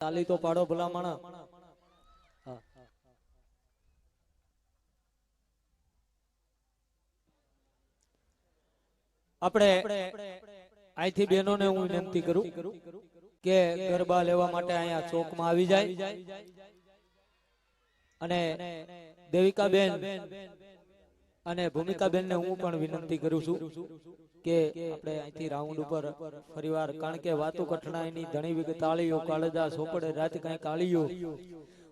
તાલી તો પાડો ભલામણ. આપણે અહીંથી બહેનોને હું વિનંતી કરું કે ગરબા લેવા માટે અહીંયા ચોકમાં આવી જાય અને દેવિકાબેન અને ભૂમિકાબેન ને હું પણ વિનંતી કરું છું કે આપણે અહીંથી રાઉન્ડ ઉપર ફરીવાર, કારણ કે વાતો કઠણાઈની ધણી વિગત તાળીઓ કાળજા સોપડે રાત કઈ કાળીઓ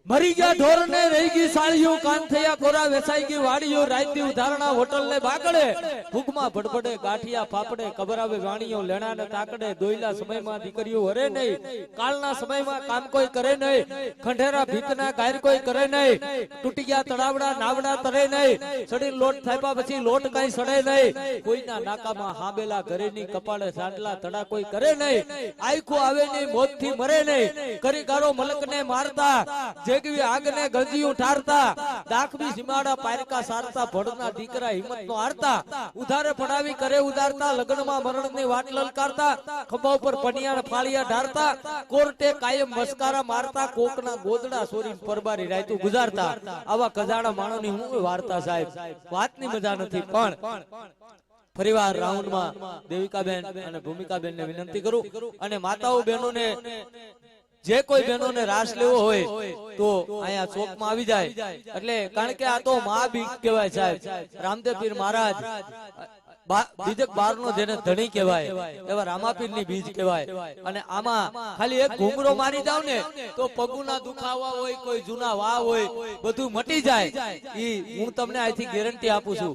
મરી ગયા ઢોર ને રહી ગઈ સાળીઓ, કાન થયા કોરા વેસાઈ ગઈ વાડીઓ, રાયતી ઉધારણા હોટલ ને બાગડે, ભૂખમાં ભડભડે ગાંઠિયા ફાફડે, કબર આવે વાણીઓ લેણા ને તાકડે, દોયલા સમયમાં દીકરીઓ હરે નહીં, કાલના સમયમાં કામ કોઈ કરે નહીં, ખંડેરા ભીતના ગાયર કોઈ કરે નહીં, તૂટી ગયા તળાવડા નાવડા તરે નહીં, સડી લોટ થાપ્યા પછી લોટ કઈ સડે નહીં, કોઈના નાકામાં હાંબેલા ઘરેની કપાળે સાટલા તડા કોઈ કરે નહીં, આયખું આવે નહીં મોત થી મરે નહીં, કરી ગારો મલક ને મારતા, જેગવી આગને ગંજીયું ઠારતા, દાખબી સીમાડા પારકા સારતા, ભડના દીકરા હિંમત નો હારતા, ઉધારે પડાવી કરે ઉધારતા, લગ્નમાં મરણની વાટ લલકારતા, ખંભા ઉપર પનિયાળ ફાળિયા ઢારતા, કોર્ટે કાયમ મસ્કારા મારતા, કોકના ગોદડા સોરીને પરબારી રાયતું ગુજારતા. આવા કજાડા માણોની હું વાર્તા સાહેબ, વાતની મજા નથી. પણ ફરીવાર રાઉન્ડમાં દેવિકાબેન અને ભૂમિકાબેન ને વિનંતી કરું, અને માતાઓ બહેનોને જે કોઈ બહેનોને રાસ લેવો હોય તો અહીંયા ચોકમાં આવી જાય. એટલે કારણ કે આ તો મહાબીજ કહેવાય સાહેબ, રામદેવ પીર મહારાજ બીજક બાર નો જેને ધણી કહેવાય એવા રામાપીર ની બીજ કહેવાય. અને આમાં ખાલી એક ઘૂમરો મારી જાવ ને તો પગુના દુખાવા હોય, કોઈ જૂના વા હોય, બધું મટી જાય. ઈ હું તમને અહીંથી ગેરંટી આપું છું.